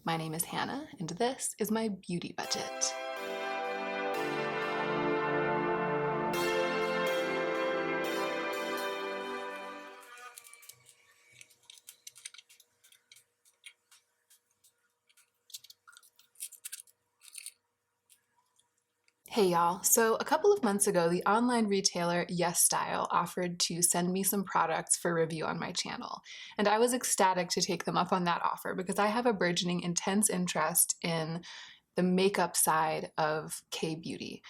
My name is Hannah, and this is my beauty budget. Hey y'all, so a couple of months ago, the online retailer YESSTYLE offered to send me some products for review on my channel. And I was ecstatic to take them up on that offer because I have a burgeoning intense interest in the makeup side of K-beauty.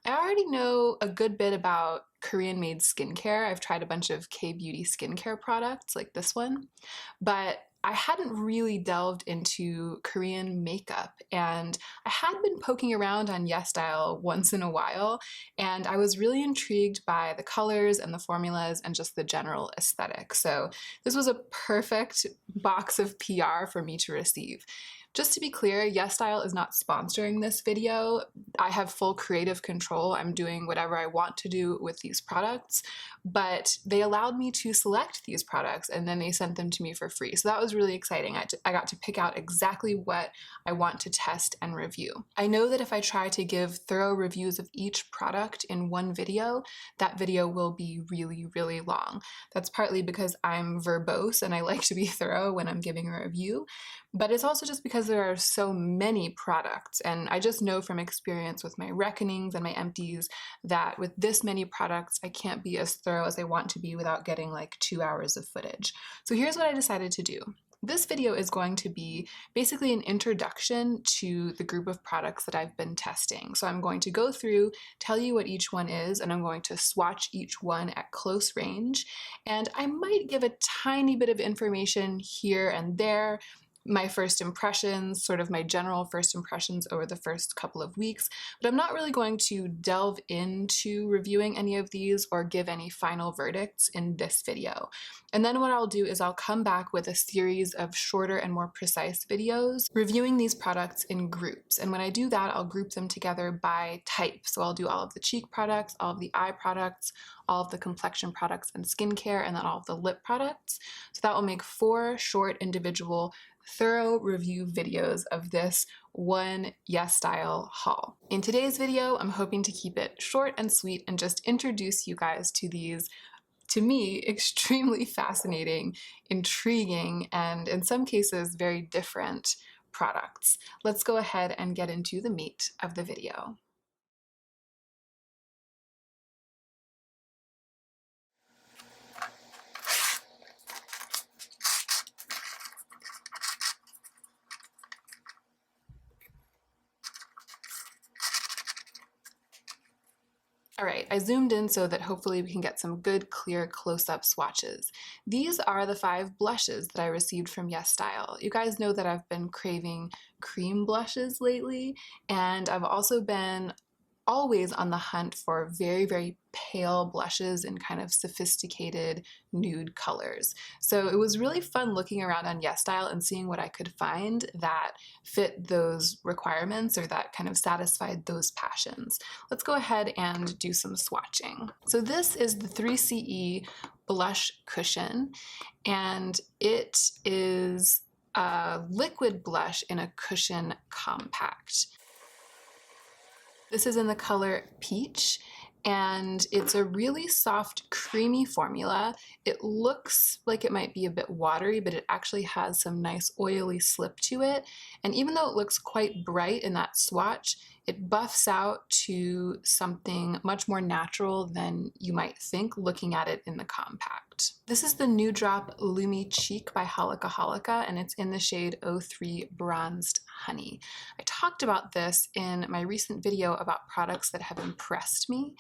I already know a good bit about Korean-made skincare. I've tried a bunch of K-beauty skincare products like this one, but I hadn't really delved into Korean makeup, and I had been poking around on YESSTYLE once in a while, and I was really intrigued by the colors and the formulas and just the general aesthetic. So this was a perfect box of PR for me to receive. Just to be clear, YESSTYLE is not sponsoring this video. I have full creative control. I'm doing whatever I want to do with these products, but they allowed me to select these products and then they sent them to me for free. So that was really exciting. I got to pick out exactly what I want to test and review. I know that if I try to give thorough reviews of each product in one video, that video will be really, really long. That's partly because I'm verbose and I like to be thorough when I'm giving a review, but it's also just because there are so many products, and I just know from experience with my reckonings and my empties that with this many products I can't be as thorough as I want to be without getting like 2 hours of footage. So here's what I decided to do. This video is going to be basically an introduction to the group of products that I've been testing. So I'm going to go through, tell you what each one is, and I'm going to swatch each one at close range. And I might give a tiny bit of information here and there, my first impressions, sort of my general first impressions over the first couple of weeks, but I'm not really going to delve into reviewing any of these or give any final verdicts in this video. And then what I'll do is I'll come back with a series of shorter and more precise videos reviewing these products in groups. And when I do that, I'll group them together by type. So I'll do all of the cheek products, all of the eye products, all of the complexion products and skincare, and then all of the lip products. So that will make 4 short individual thorough review videos of this one YESSTYLE haul. In today's video, I'm hoping to keep it short and sweet and just introduce you guys to these, to me, extremely fascinating, intriguing, and in some cases very different products. Let's go ahead and get into the meat of the video. All right, I zoomed in so that hopefully we can get some good, clear, close-up swatches. These are the 5 blushes that I received from YESSTYLE. You guys know that I've been craving cream blushes lately, and I've also been always on the hunt for very, very pale blushes in kind of sophisticated nude colors. So it was really fun looking around on YESSTYLE and seeing what I could find that fit those requirements or that kind of satisfied those passions. Let's go ahead and do some swatching. So this is the 3CE Blush Cushion, and it is a liquid blush in a cushion compact. This is in the color Peach, and it's a really soft, creamy formula. It looks like it might be a bit watery, but it actually has some nice oily slip to it. And even though it looks quite bright in that swatch, it buffs out to something much more natural than you might think looking at it in the compact. This is the New Drop Lumi Cheek by Holika Holika, and it's in the shade 03 Bronzed Honey. I talked about this in my recent video about products that have impressed me.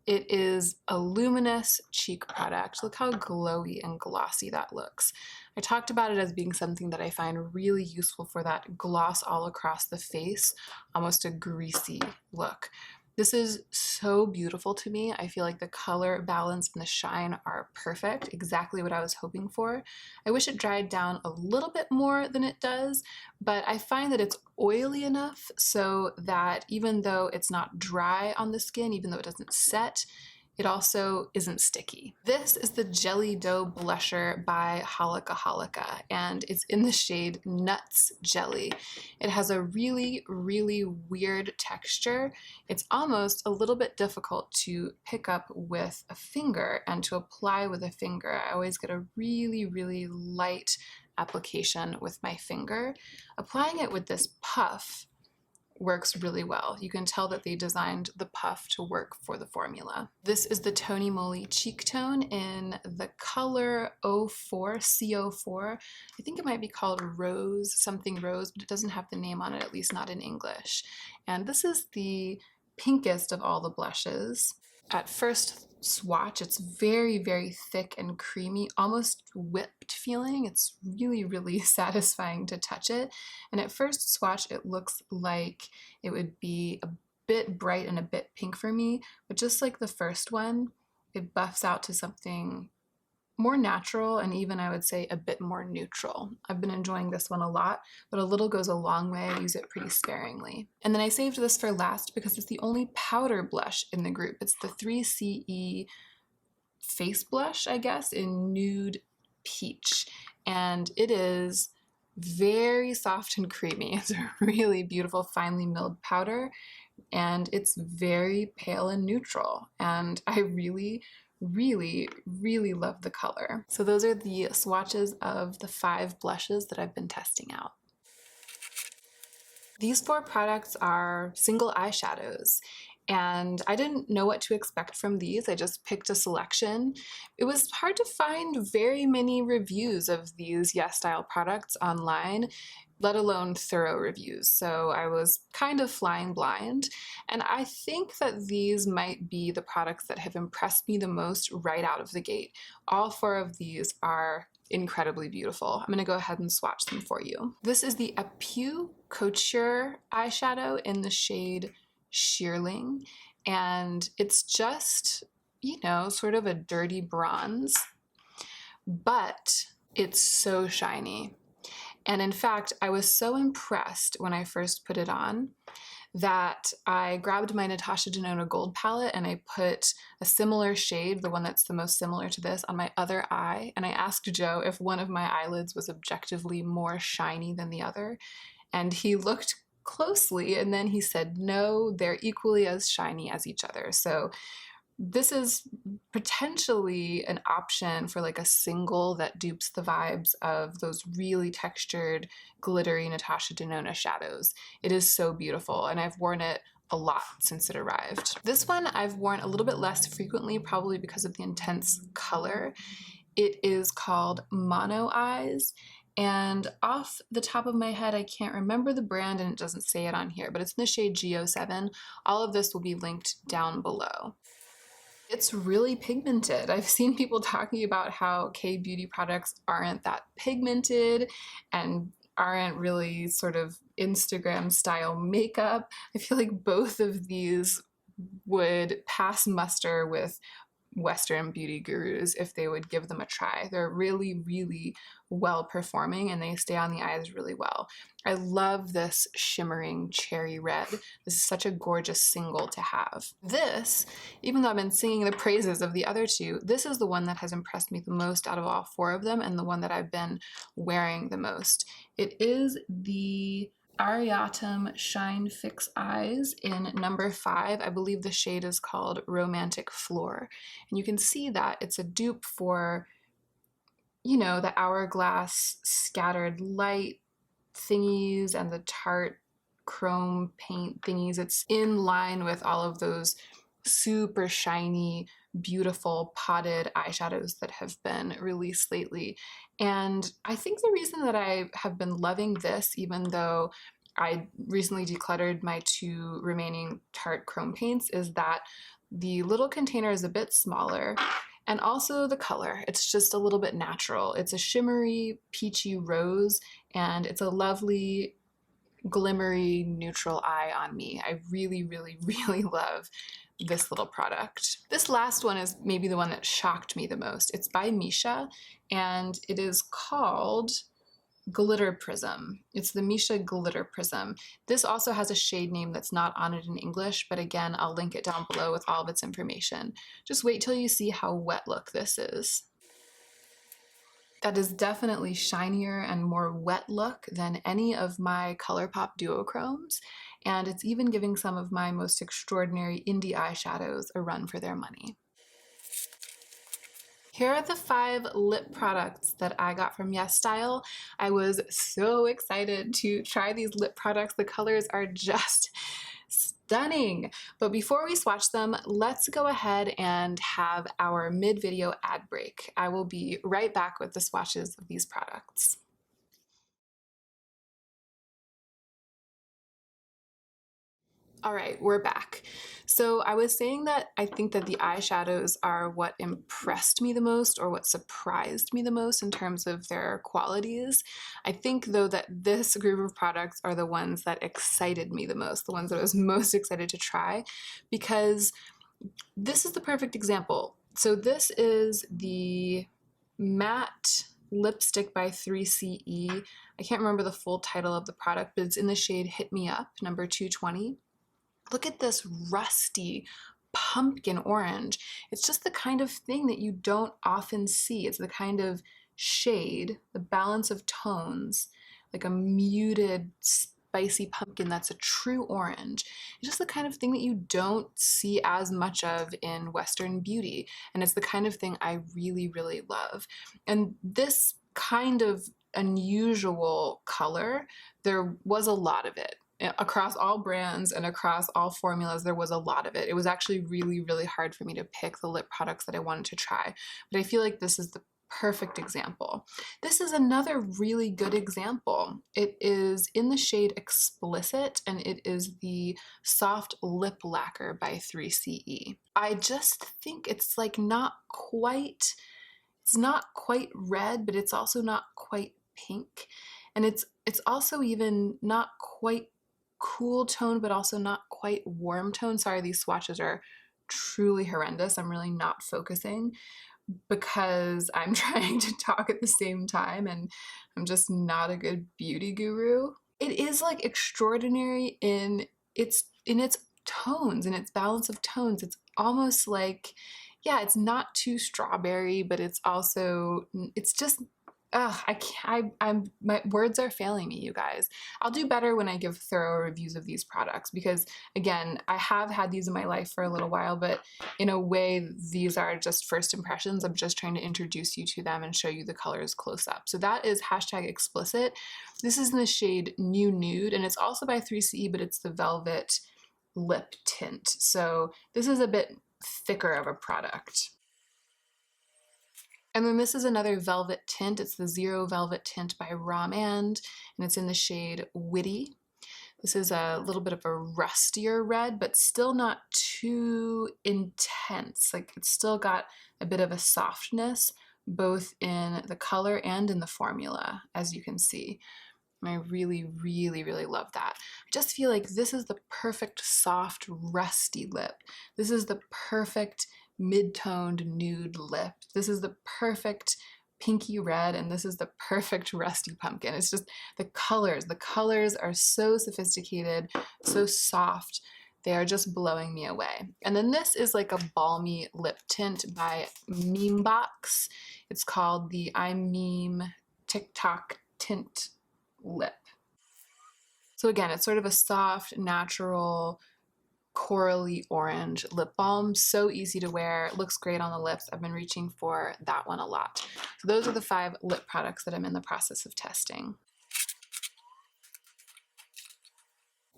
It is a luminous cheek product. Look how glowy and glossy that looks. I talked about it as being something that I find really useful for that gloss all across the face, almost a greasy look. This is so beautiful to me. I feel like the color balance and the shine are perfect, exactly what I was hoping for. I wish it dried down a little bit more than it does, but I find that it's oily enough so that even though it's not dry on the skin, even though it doesn't set, It also isn't sticky. This is the Jelly Dough Blusher by Halika Halika, and it's in the shade Nuts Jelly. It has a really, really weird texture. It's almost a little bit difficult to pick up with a finger and to apply with a finger. I always get a really, really light application with my finger. Applying it with this puff works really well. You can tell that they designed the puff to work for the formula. This is the Tony Moly Cheek Tone in the color 04, C04. I think it might be called Rose, something Rose, but it doesn't have the name on it, at least not in English. And this is the pinkest of all the blushes. At first swatch, it's very, very thick and creamy, almost whipped feeling. It's really, really satisfying to touch it. And at first swatch, it looks like it would be a bit bright and a bit pink for me, but just like the first one, it buffs out to something more natural and even, I would say, a bit more neutral. I've been enjoying this one a lot, but a little goes a long way. I use it pretty sparingly. And then I saved this for last because it's the only powder blush in the group. It's the 3CE face blush, I guess, in Nude Peach. And it is very soft and creamy. It's a really beautiful, finely milled powder, and it's very pale and neutral. And I really, really, really love the color. So those are the swatches of the 5 blushes that I've been testing out. These 4 products are single eyeshadows, and I didn't know what to expect from these. I just picked a selection. It was hard to find very many reviews of these YESSTYLE products online, let alone thorough reviews, so I was kind of flying blind. And I think that these might be the products that have impressed me the most right out of the gate. All 4 of these are incredibly beautiful. I'm gonna go ahead and swatch them for you. This is the Epu Couture eyeshadow in the shade Shearling, and it's just, you know, sort of a dirty bronze, but it's so shiny. And in fact, I was so impressed when I first put it on that I grabbed my Natasha Denona Gold palette and I put a similar shade, the one that's the most similar to this, on my other eye. And I asked Joe if one of my eyelids was objectively more shiny than the other. And he looked closely and then he said, no, they're equally as shiny as each other. So this is potentially an option for like a single that dupes the vibes of those really textured, glittery Natasha Denona shadows. It is so beautiful, and I've worn it a lot since it arrived. This one I've worn a little bit less frequently, probably because of the intense color. It is called Mono Eyes, and off the top of my head, I can't remember the brand and it doesn't say it on here, but it's in the shade G07. All of this will be linked down below. It's really pigmented. I've seen people talking about how K-beauty products aren't that pigmented and aren't really sort of Instagram style makeup. I feel like both of these would pass muster with Western beauty gurus if they would give them a try. They're really, really well performing and they stay on the eyes really well. I love this shimmering cherry red. This is such a gorgeous single to have. This, even though I've been singing the praises of the other 2, this is the one that has impressed me the most out of all 4 of them and the one that I've been wearing the most. It is the Ariatum Shine Fix Eyes in number 5. I believe the shade is called Romantic Floor. And you can see that it's a dupe for, you know, the hourglass scattered light thingies and the Tarte chrome paint thingies. It's in line with all of those super shiny, beautiful potted eyeshadows that have been released lately. And I think the reason that I have been loving this, even though I recently decluttered my 2 remaining Tarte chrome paints, is that the little container is a bit smaller, and also the color. It's just a little bit natural. It's a shimmery, peachy rose, and it's a lovely, glimmery, neutral eye on me. I really, really, really love this little product. This last one is maybe the one that shocked me the most. It's by Misha, and it is called Glitter Prism. It's the Misha Glitter Prism. This also has a shade name that's not on it in English, but again, I'll link it down below with all of its information. Just wait till you see how wet look this is. That is definitely shinier and more wet look than any of my ColourPop duochromes, and it's even giving some of my most extraordinary indie eyeshadows a run for their money. Here are the 5 lip products that I got from YESSTYLE. I was so excited to try these lip products. The colors are just stunning. But before we swatch them, let's go ahead and have our mid-video ad break. I will be right back with the swatches of these products. All right, we're back. So I was saying that I think that the eyeshadows are what impressed me the most or what surprised me the most in terms of their qualities. I think though that this group of products are the ones that excited me the most, the ones that I was most excited to try, because this is the perfect example. So this is the matte lipstick by 3CE. I can't remember the full title of the product, but it's in the shade Hit Me Up, number 220. Look at this rusty pumpkin orange. It's just the kind of thing that you don't often see. It's the kind of shade, the balance of tones, like a muted, spicy pumpkin that's a true orange. It's just the kind of thing that you don't see as much of in Western beauty. And it's the kind of thing I really, really love. And this kind of unusual color, there was a lot of it. Across all brands and across all formulas, there was a lot of it. It was actually really, really hard for me to pick the lip products that I wanted to try, but I feel like this is the perfect example. This is another really good example. It is in the shade Explicit, and it is the Soft Lip Lacquer by 3CE. I just think it's like it's not quite red, but it's also not quite pink. And it's also even not quite cool tone, but also not quite warm tone. Sorry, these swatches are truly horrendous. I'm really not focusing because I'm trying to talk at the same time and I'm just not a good beauty guru. It is like extraordinary in its tones, in its balance of tones. It's almost like, yeah, it's not too strawberry, but it's also, it's just, my words are failing me, you guys. I'll do better when I give thorough reviews of these products because, again, I have had these in my life for a little while, but in a way, these are just first impressions. I'm just trying to introduce you to them and show you the colors close up. So that is #explicit. This is in the shade New Nude, and it's also by 3CE, but it's the Velvet Lip Tint. So this is a bit thicker of a product. And then this is another velvet tint. It's the Zero Velvet Tint by Romand, and it's in the shade Witty. This is a little bit of a rustier red, but still not too intense. Like it's still got a bit of a softness, both in the color and in the formula, as you can see. And I really, really, really love that. I just feel like this is the perfect soft, rusty lip. This is the perfect mid-toned nude lip. This is the perfect pinky red, and this is the perfect rusty pumpkin. It's just the colors are so sophisticated, so soft. They are just blowing me away. And then this is like a balmy lip tint by Memebox. It's called the I Meme TikTok Tint Lip. So again, it's sort of a soft, natural, corally orange lip balm. So easy to wear, looks great on the lips. I've been reaching for that one a lot. So those are the 5 lip products that I'm in the process of testing.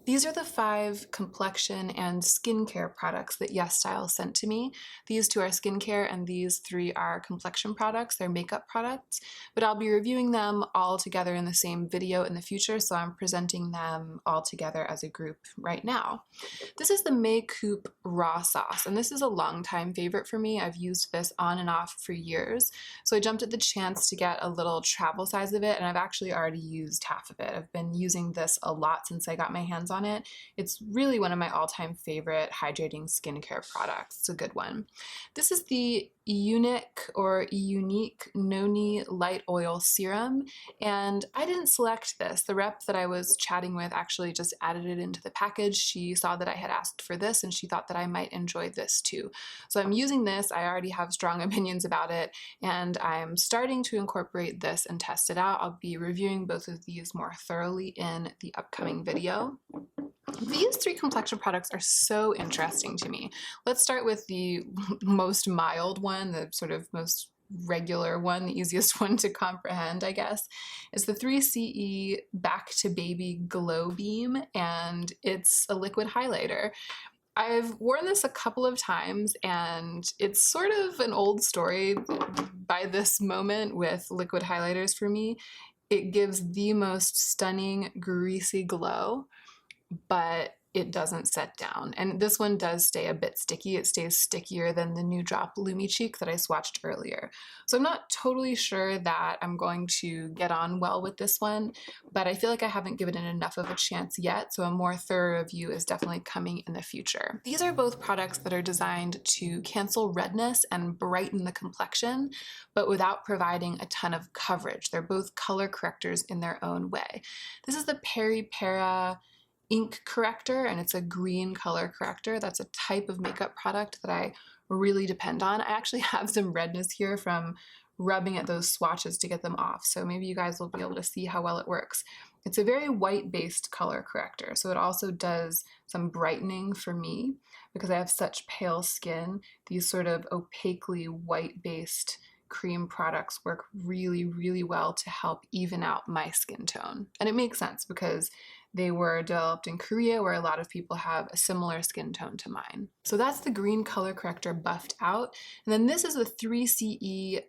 These are the 5 complexion and skincare products that YESSTYLE sent to me. These 2 are skincare and these 3 are complexion products. They're makeup products, but I'll be reviewing them all together in the same video in the future, so I'm presenting them all together as a group right now. This is the Makeup Raw Sauce, and this is a long-time favorite for me. I've used this on and off for years, so I jumped at the chance to get a little travel size of it, and I've actually already used half of it. I've been using this a lot since I got my hands on on it. It's really one of my all-time favorite hydrating skincare products. It's a good one. This is the Unique Noni Light Oil Serum, and I didn't select this. The rep that I was chatting with actually just added it into the package. She saw that I had asked for this and she thought that I might enjoy this too. So I'm using this. I already have strong opinions about it, and I'm starting to incorporate this and test it out. I'll be reviewing both of these more thoroughly in the upcoming video. These three complexion products are so interesting to me. Let's start with the most mild one, the sort of most regular one, the easiest one to comprehend, I guess. It's the 3CE Back to Baby Glow Beam, and it's a liquid highlighter. I've worn this a couple of times, and it's sort of an old story by this moment with liquid highlighters for me. It gives the most stunning greasy glow, but it doesn't set down. And this one does stay a bit sticky. It stays stickier than the New Drop Lumi Cheek that I swatched earlier. So I'm not totally sure that I'm going to get on well with this one, but I feel like I haven't given it enough of a chance yet, so a more thorough review is definitely coming in the future. These are both products that are designed to cancel redness and brighten the complexion, but without providing a ton of coverage. They're both color correctors in their own way. This is the Peri Para ink corrector, and it's a green color corrector. That's a type of makeup product that I really depend on. I actually have some redness here from rubbing at those swatches to get them off, so maybe you guys will be able to see how well it works. It's a very white-based color corrector, so it also does some brightening for me because I have such pale skin. These sort of opaquely white-based cream products work really, really well to help even out my skin tone. And it makes sense because they were developed in Korea, where a lot of people have a similar skin tone to mine. So that's the green color corrector buffed out. And then this is the 3CE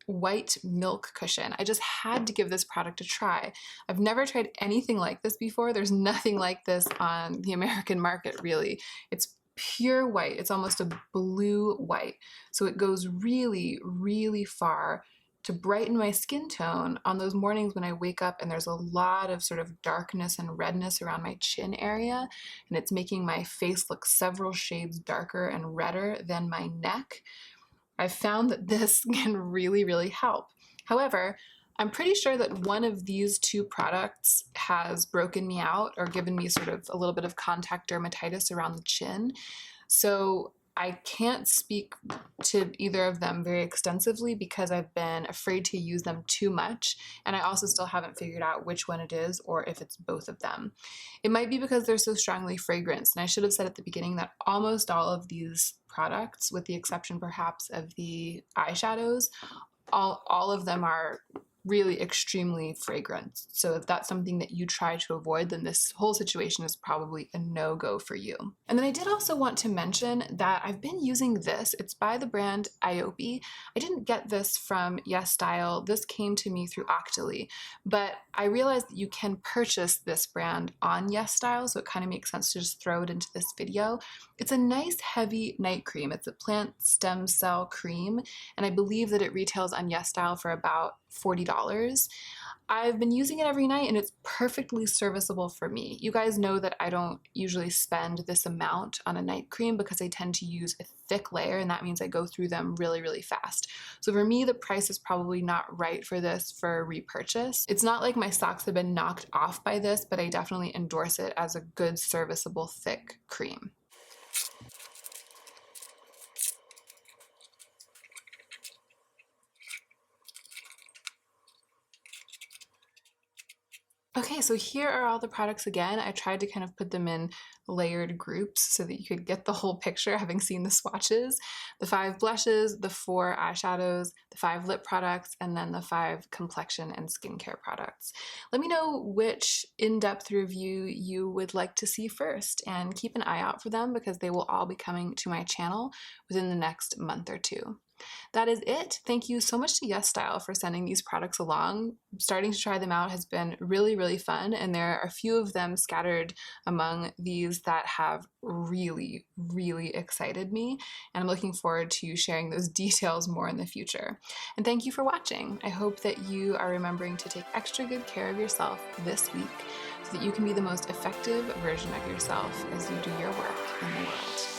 White Milk Cushion. I just had to give this product a try. I've never tried anything like this before. There's nothing like this on the American market, really. It's pure white. It's almost a blue white. So it goes really, really far to brighten my skin tone on those mornings when I wake up and there's a lot of sort of darkness and redness around my chin area, and it's making my face look several shades darker and redder than my neck. I've found that this can really, really help. However, I'm pretty sure that one of these two products has broken me out or given me sort of a little bit of contact dermatitis around the chin. So I can't speak to either of them very extensively because I've been afraid to use them too much, and I also still haven't figured out which one it is or if it's both of them. It might be because they're so strongly fragranced, and I should have said at the beginning that almost all of these products, with the exception perhaps of the eyeshadows, all of them are really extremely fragrant. So if that's something that you try to avoid, then this whole situation is probably a no-go for you. And then I did also want to mention that I've been using this. It's by the brand Iopi. I didn't get this from YESSTYLE. This came to me through Octoly, but I realized that you can purchase this brand on YESSTYLE, so it kind of makes sense to just throw it into this video. It's a nice heavy night cream. It's a plant stem cell cream, and I believe that it retails on YESSTYLE for about $40. I've been using it every night and it's perfectly serviceable for me. You guys know that I don't usually spend this amount on a night cream because I tend to use a thick layer, and that means I go through them really, really fast. So for me, the price is probably not right for this for repurchase. It's not like my socks have been knocked off by this, but I definitely endorse it as a good serviceable thick cream. Okay, so here are all the products again. I tried to kind of put them in layered groups so that you could get the whole picture having seen the swatches. The 5 blushes, the 4 eyeshadows, the 5 lip products, and then the 5 complexion and skincare products. Let me know which in-depth review you would like to see first, and keep an eye out for them because they will all be coming to my channel within the next month or two. That is it. Thank you so much to YesStyle for sending these products along. Starting to try them out has been really, really fun, and there are a few of them scattered among these that have really, really excited me, and I'm looking forward to sharing those details more in the future. And thank you for watching. I hope that you are remembering to take extra good care of yourself this week so that you can be the most effective version of yourself as you do your work in the world.